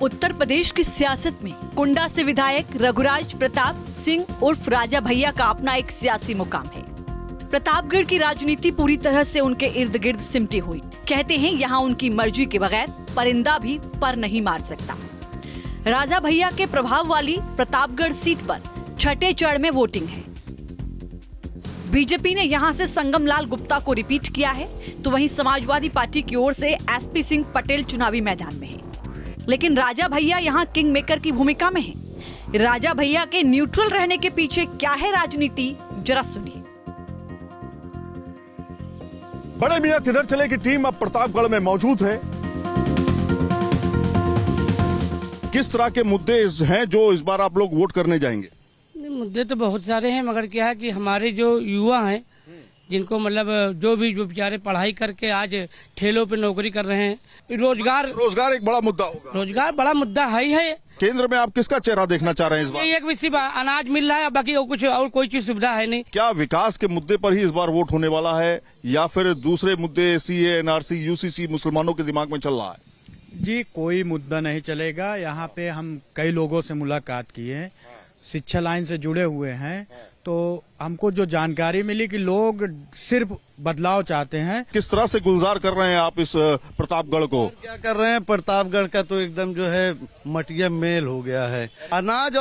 उत्तर प्रदेश की सियासत में कुंडा से विधायक रघुराज प्रताप सिंह उर्फ राजा भैया का अपना एक सियासी मुकाम है। प्रतापगढ़ की राजनीति पूरी तरह से उनके इर्द गिर्द सिमटी हुई। कहते हैं यहाँ उनकी मर्जी के बगैर परिंदा भी पर नहीं मार सकता। राजा भैया के प्रभाव वाली प्रतापगढ़ सीट पर छठे चरण में वोटिंग है। बीजेपी ने यहां से संगम लाल गुप्ता को रिपीट किया है, तो वहीं समाजवादी पार्टी की ओर से एसपी सिंह पटेल चुनावी मैदान में है। लेकिन राजा भैया यहां किंग मेकर की भूमिका में हैं। राजा भैया के न्यूट्रल रहने के पीछे क्या है राजनीति, जरा सुनिए। बड़े मियां किधर चले की टीम अब प्रतापगढ़ में मौजूद है। किस तरह के मुद्दे हैं जो इस बार आप लोग वोट करने जाएंगे? मुद्दे तो बहुत सारे हैं, मगर क्या है कि हमारे जो युवा हैं, जिनको मतलब जो बेचारे पढ़ाई करके आज ठेलों पे नौकरी कर रहे हैं, रोजगार एक बड़ा मुद्दा होगा। रोजगार बड़ा मुद्दा है। केंद्र में आप किसका चेहरा देखना चाह रहे हैं इस बार? एक भी सिर्फ अनाज मिल रहा है, बाकी कुछ और कोई चीज सुविधा है नहीं। क्या विकास के मुद्दे पर ही इस बार वोट होने वाला है या फिर दूसरे मुद्दे सीए, एनआरसी, यूसीसी मुसलमानों के दिमाग में चल रहा है? जी, कोई मुद्दा नहीं चलेगा। यहाँ पे हम कई लोगों से मुलाकात की है, शिक्षा लाइन से जुड़े हुए हैं, तो हमको जो जानकारी मिली कि लोग सिर्फ बदलाव चाहते हैं। किस तरह से गुलजार कर रहे हैं आप इस प्रतापगढ़ को? क्या कर रहे हैं, प्रतापगढ़ का तो एकदम जो है मटिया मेल हो गया है। अनाज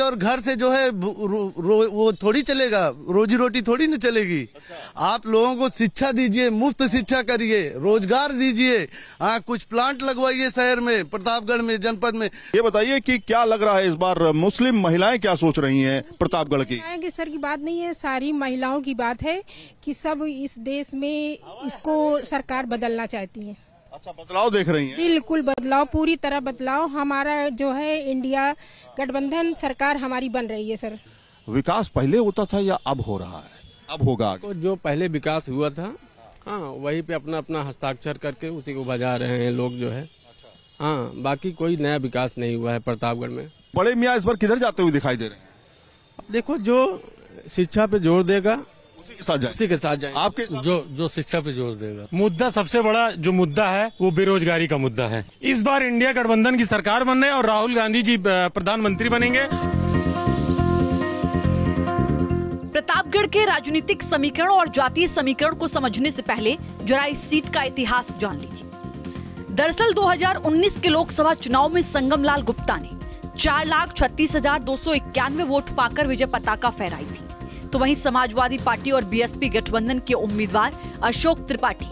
और घर से जो है वो थोड़ी चलेगा, रोजी रोटी थोड़ी न चलेगी। आप लोगों को शिक्षा दीजिए, मुफ्त शिक्षा करिए, रोजगार दीजिए, कुछ प्लांट लगवाइए शहर में, प्रतापगढ़ में, जनपद में। ये बताइए कि क्या लग रहा है इस बार मुस्लिम महिलाएं क्या सोच रही हैं प्रतापगढ़ की? सर की बात नहीं है, सारी महिलाओं की बात है कि सब इस देश में इसको सरकार बदलना चाहती है। अच्छा, बदलाव देख रही हैं? बिल्कुल बदलाव, पूरी तरह बदलाव। हमारा जो है इंडिया गठबंधन सरकार हमारी बन रही है। सर, विकास पहले होता था या अब हो रहा है? अब होगा आगे। तो जो पहले विकास हुआ था, हाँ, वही पे अपना अपना हस्ताक्षर करके उसी को बजा रहे हैं लोग जो है। हाँ, बाकी कोई नया विकास नहीं हुआ है प्रतापगढ़ में। बड़े मियाँ इस बार किधर जाते हुए दिखाई दे रहे हैं? देखो, जो शिक्षा पे जोर देगा उसी के साथ जाएं। आपके जो शिक्षा पे जोर देगा। मुद्दा सबसे बड़ा जो मुद्दा है वो बेरोजगारी का मुद्दा है। इस बार इंडिया गठबंधन की सरकार बन रही है और राहुल गांधी जी प्रधानमंत्री बनेंगे। प्रतापगढ़ के राजनीतिक समीकरण और जातीय समीकरण को समझने से पहले जरा इस सीट का इतिहास जान लीजिए। दरअसल 2019 के लोकसभा चुनाव में संगम लाल गुप्ता ने 4,36,291 वोट पाकर विजय पताका फहराई थी, तो वहीं समाजवादी पार्टी और बीएसपी गठबंधन के उम्मीदवार अशोक त्रिपाठी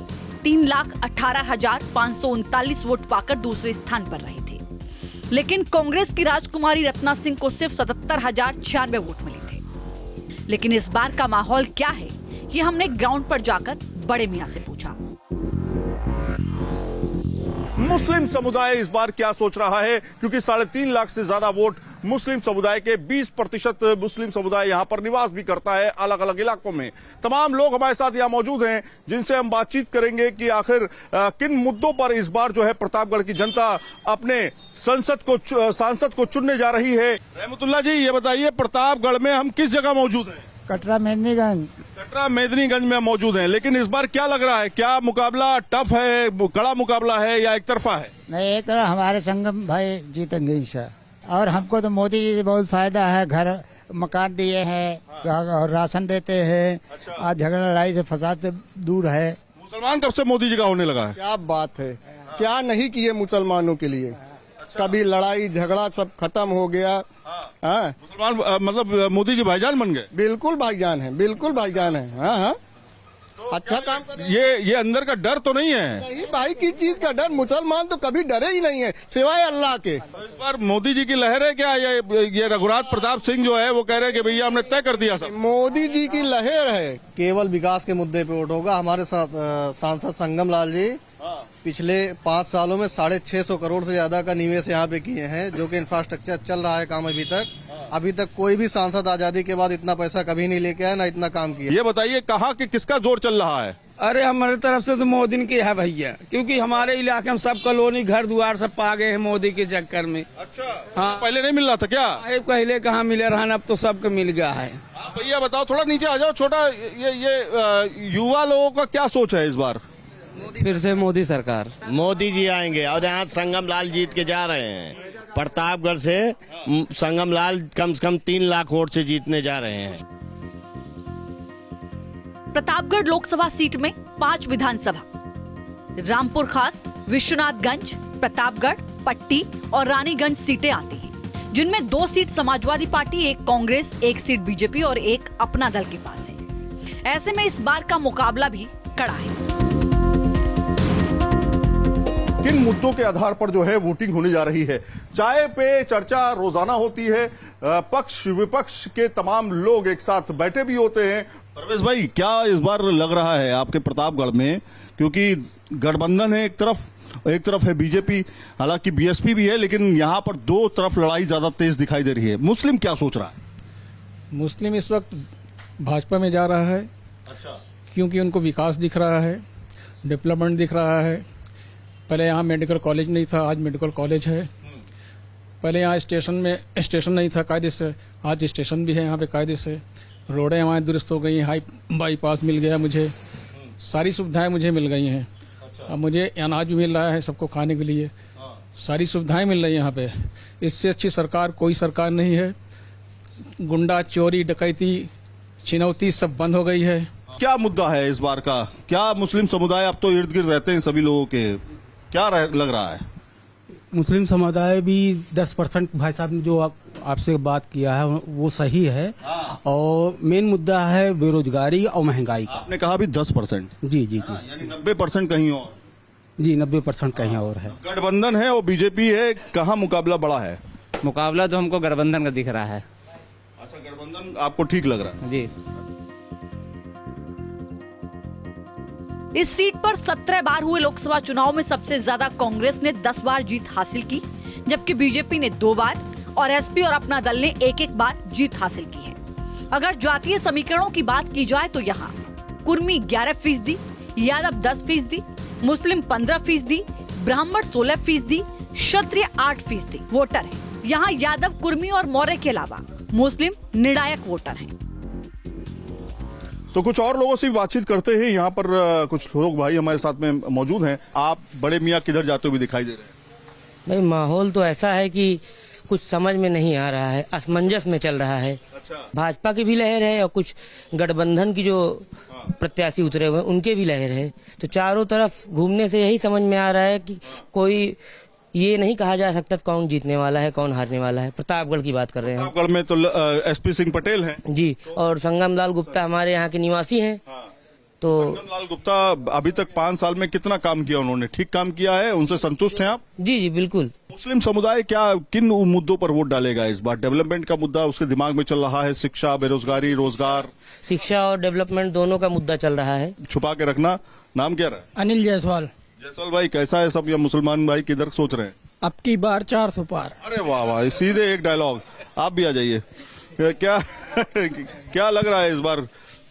3,18,539 वोट पाकर दूसरे स्थान पर रहे थे। लेकिन कांग्रेस की राजकुमारी रत्ना सिंह को सिर्फ 77,096 वोट मिले थे। लेकिन इस बार का माहौल क्या है, ये हमने ग्राउंड पर जाकर बड़े मियां से पूछा। मुस्लिम समुदाय इस बार क्या सोच रहा है, क्योंकि 3.5 लाख से ज्यादा वोट मुस्लिम समुदाय के, 20% मुस्लिम समुदाय यहाँ पर निवास भी करता है अलग अलग इलाकों में। तमाम लोग हमारे साथ यहाँ मौजूद हैं जिनसे हम बातचीत करेंगे कि आखिर किन मुद्दों पर इस बार जो है प्रतापगढ़ की जनता अपने सांसद को चुनने जा रही है। रहमतुल्लाह जी, ये बताइए प्रतापगढ़ में हम किस जगह मौजूद हैं? कटरा मेदिनीगंज में मौजूद हैं। लेकिन इस बार क्या लग रहा है, क्या मुकाबला टफ है, कड़ा मुकाबला है या एक तरफा है? नहीं, एक तरफ हमारे संगम भाई जीतेंगे इंशाल्लाह। और हमको तो मोदी जी से बहुत फायदा है, घर मकान दिए हैं और राशन देते हैं। आज झगड़ा लड़ाई से फसाद से दूर है। मुसलमान कब से मोदी जी का होने लगा है? क्या बात है, क्या नहीं किए मुसलमानों के लिए। कभी लड़ाई झगड़ा सब खत्म हो गया। मुसलमान मतलब मोदी जी भाईजान बन गए। बिल्कुल भाईजान है, बिल्कुल भाईजान है। हाँ, तो अच्छा काम कर। ये अंदर का डर तो नहीं है? नहीं भाई, किस चीज का डर? मुसलमान तो कभी डरे ही नहीं है सिवाय अल्लाह के। तो इस बार मोदी जी की लहर है क्या? ये रघुराज प्रताप सिंह जो है वो कह रहे हैं कि भैया हमने तय कर दिया सब। मोदी जी की लहर है। केवल विकास के मुद्दे पे वोट होगा। हमारे सांसद संगम लाल जी पिछले 5 सालों में 650 करोड़ से ज्यादा का निवेश यहाँ पे किए हैं, जो कि इंफ्रास्ट्रक्चर चल रहा है काम अभी तक कोई भी सांसद आजादी के बाद इतना पैसा कभी नहीं लेके आया, ना इतना काम किया। ये बताइए कहाँ कि किसका जोर चल रहा है? अरे हमारी तरफ से तो मोदी की है भैया, क्योंकि हमारे इलाके में सब कॉलोनी घर द्वार सब पा गए हैं मोदी के चक्कर में। अच्छा, हाँ, पहले नहीं मिल रहा था क्या? पहले कहाँ मिले रहा, अब तो सबको मिल गया है। भैया बताओ, थोड़ा नीचे आ जाओ, छोटा ये युवा लोगों का क्या सोच है इस बार? फिर से मोदी सरकार। मोदी जी आएंगे और यहाँ संगम लाल जीत के जा रहे हैं। प्रतापगढ़ से संगम लाल कम से कम 3 लाख वोट से जीतने जा रहे हैं। प्रतापगढ़ लोकसभा सीट में 5 विधानसभा, रामपुर खास, विश्वनाथगंज, प्रतापगढ़, पट्टी और रानीगंज सीटें आती हैं, जिनमें 2 seat Samajwadi party, 1 Congress, 1 seat BJP और 1 अपना दल के पास है। ऐसे में इस बार का मुकाबला भी कड़ा है। किन मुद्दों के आधार पर जो है वोटिंग होने जा रही है? चाय पे चर्चा रोजाना होती है, पक्ष विपक्ष के तमाम लोग एक साथ बैठे भी होते हैं। परवेश भाई, क्या इस बार लग रहा है आपके प्रतापगढ़ में, क्योंकि गठबंधन है एक तरफ है बीजेपी, हालांकि बीएसपी भी है, लेकिन यहाँ पर 2 तरफ लड़ाई ज्यादा तेज दिखाई दे रही है। मुस्लिम क्या सोच रहा है? मुस्लिम इस वक्त भाजपा में जा रहा है। अच्छा। क्योंकि उनको विकास दिख रहा है, डेवलपमेंट दिख रहा है। पहले यहाँ मेडिकल कॉलेज नहीं था, आज मेडिकल कॉलेज है। पहले यहाँ स्टेशन नहीं था कायदे से, आज स्टेशन भी है यहाँ पे कायदे से। रोडें हमारे दुरुस्त हो गई, हाई बाईपास मिल गया मुझे, सारी सुविधाएं मुझे मिल गई हैं। अब मुझे अनाज भी मिल रहा है सबको खाने के लिए, सारी सुविधाएं मिल रही हैं यहाँ पे। इससे अच्छी सरकार कोई सरकार नहीं है। गुंडा, चोरी, डकैती, छिनौती सब बंद हो गई है। क्या मुद्दा है इस बार का? क्या मुस्लिम समुदाय, आप तो इर्द गिर्द रहते हैं सभी लोगों के, क्या लग रहा है? मुस्लिम समुदाय भी 10% भाई साहब ने जो आपसे बात किया है वो सही है। और मेन मुद्दा है बेरोजगारी और महंगाई का। आपने कहा भी 10%? जी जी जी, यानी 90% कहीं और? जी 90% कहीं और है। गठबंधन है और बीजेपी है, कहाँ मुकाबला बड़ा है? मुकाबला तो हमको गठबंधन का दिख रहा है। अच्छा, गठबंधन आपको ठीक लग रहा है? जी। इस सीट पर 17 बार हुए लोकसभा चुनाव में सबसे ज्यादा कांग्रेस ने 10 बार जीत हासिल की, जबकि बीजेपी ने 2 बार और एसपी और अपना दल ने 1-1 बार जीत हासिल की है। अगर जातीय समीकरणों की बात की जाए तो यहाँ कुर्मी 11%, यादव 10%, मुस्लिम 15%, ब्राह्मण 16%, क्षत्रिय 8% वोटर है। यहाँ यादव, कुर्मी और मौर्य के अलावा मुस्लिम निर्णायक वोटर हैं। तो कुछ और लोगों से भी बातचीत करते हैं। यहाँ पर कुछ लोग भाई हमारे साथ में मौजूद हैं। आप बड़े मियाँ किधर जाते हुए दिखाई दे रहे हैं? भाई माहौल तो ऐसा है कि कुछ समझ में नहीं आ रहा है, असमंजस में चल रहा है। अच्छा। भाजपा की भी लहर है और कुछ गठबंधन की जो प्रत्याशी उतरे हुए उनके भी लहर है। तो चारों तरफ घूमने से यही समझ में आ रहा है कि कोई ये नहीं कहा जा सकता कौन जीतने वाला है कौन हारने वाला है। प्रतापगढ़ की बात कर रहे हैं। प्रतापगढ़ में तो एसपी सिंह पटेल हैं जी, और संगम लाल गुप्ता हमारे यहाँ के निवासी हैं। तो संगम लाल गुप्ता अभी तक 5 साल में कितना काम किया उन्होंने? ठीक काम किया है? उनसे संतुष्ट हैं आप? जी जी बिल्कुल। मुस्लिम समुदाय क्या किन मुद्दों पर वोट डालेगा इस बार? डेवलपमेंट का मुद्दा उसके दिमाग में चल रहा है, शिक्षा, बेरोजगारी, रोजगार? शिक्षा और डेवलपमेंट दोनों का मुद्दा चल रहा है। छुपा के रखना। नाम क्या रहा है? अनिल जायसवाल। जयसवाल भाई, कैसा है सब? या मुसलमान भाई किधर सोच रहे हैं? अब की बार 400 पार। अरे वाह वाह, सीधे एक डायलॉग। आप भी आ जाइए। क्या क्या लग रहा है इस बार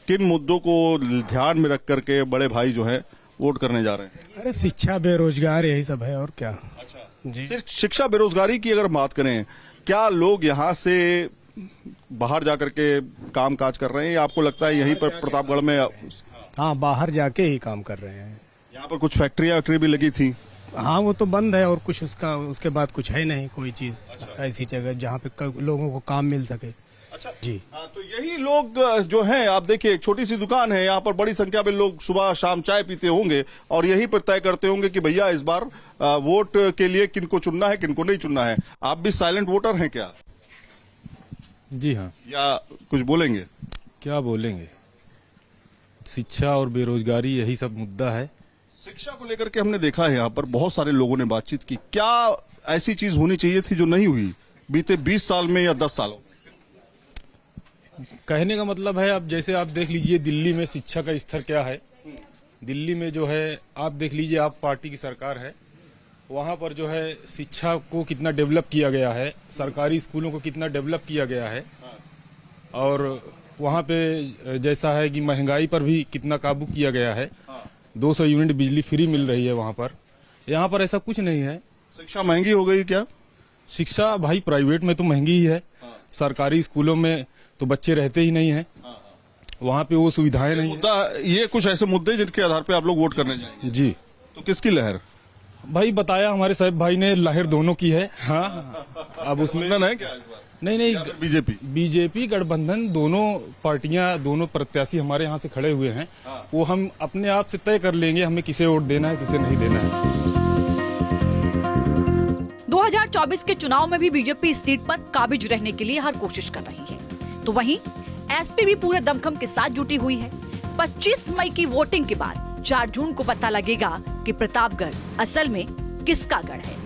किन मुद्दों को ध्यान में रख करके बड़े भाई जो है वोट करने जा रहे हैं? अरे शिक्षा, बेरोजगार, यही सब है और क्या। अच्छा जी। सिर्फ शिक्षा बेरोजगारी की अगर बात करें, क्या लोग यहाँ से बाहर जाकर के काम काज कर रहे हैं या आपको लगता है यहीं पर प्रतापगढ़ में? हाँ, बाहर जाके ही काम कर रहे हैं। यहाँ पर कुछ फैक्ट्री भी लगी थी? हाँ, वो तो बंद है और कुछ उसके बाद कुछ है नहीं कोई चीज। अच्छा। ऐसी जगह जहाँ पे लोगों को काम मिल सके। अच्छा जी। हाँ, तो यही लोग जो हैं, आप देखिए एक छोटी सी दुकान है, यहाँ पर बड़ी संख्या में लोग सुबह शाम चाय पीते होंगे और यही पर तय करते होंगे कि भैया इस बार वोट के लिए किनको चुनना है किनको नहीं चुनना है। आप भी साइलेंट वोटर हैं क्या? जी हाँ। या कुछ बोलेंगे? क्या बोलेंगे, शिक्षा और बेरोजगारी यही सब मुद्दा है। शिक्षा को लेकर के हमने देखा है यहाँ पर बहुत सारे लोगों ने बातचीत की। क्या ऐसी चीज होनी चाहिए थी जो नहीं हुई बीते 20 साल में या 10 सालों में? कहने का मतलब है, अब जैसे आप देख लीजिए दिल्ली में शिक्षा का स्तर क्या है। दिल्ली में जो है आप देख लीजिए, आप पार्टी की सरकार है, वहाँ पर जो है शिक्षा को कितना डेवलप किया गया है, सरकारी स्कूलों को कितना डेवलप किया गया है। और वहाँ पे जैसा है कि महंगाई पर भी कितना काबू किया गया है। 200 यूनिट बिजली फ्री मिल रही है वहाँ पर। यहाँ पर ऐसा कुछ नहीं है। शिक्षा महंगी हो गई क्या? शिक्षा भाई प्राइवेट में तो महंगी ही है। सरकारी स्कूलों में तो बच्चे रहते ही नहीं हैं। वहाँ पे वो सुविधाएं नहीं मुद्दा ये कुछ ऐसे मुद्दे जिनके आधार पे आप लोग वोट करने जाएंगे। है जी। तो किसकी लहर? भाई बताया हमारे साहब भाई ने, लहर दोनों की है। हाँ, अब उसमें गठबंधन है क्या इस बार? नहीं बीजेपी गठबंधन, दोनों पार्टियां, दोनों प्रत्याशी हमारे यहाँ से खड़े हुए हैं। वो हम अपने आप से तय कर लेंगे हमें किसे वोट देना है, किसे नहीं देना है। 2024 के चुनाव में भी बीजेपी इस सीट पर काबिज रहने के लिए हर कोशिश कर रही है। तो वहीं एसपी भी पूरे दमखम के साथ जुटी हुई है। 25 मई की वोटिंग के बाद 4 जून को पता लगेगा कि प्रतापगढ़ असल में किसका गढ़ है।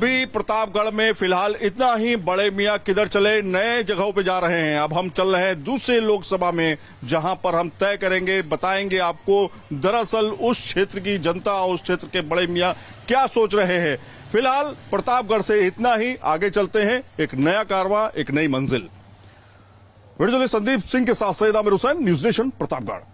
भी प्रतापगढ़ में फिलहाल इतना ही। बड़े मियां किधर चले, नए जगहों पे जा रहे हैं। अब हम चल रहे हैं दूसरे लोकसभा में, जहां पर हम तय करेंगे, बताएंगे आपको दरअसल उस क्षेत्र की जनता, उस क्षेत्र के बड़े मियां क्या सोच रहे हैं। फिलहाल प्रतापगढ़ से इतना ही। आगे चलते हैं, एक नया कारवां, एक नई मंजिल। वीडियो जर्नलिस्ट संदीप सिंह के साथ सैयद आमिर हुसैन, न्यूज नेशन, प्रतापगढ़।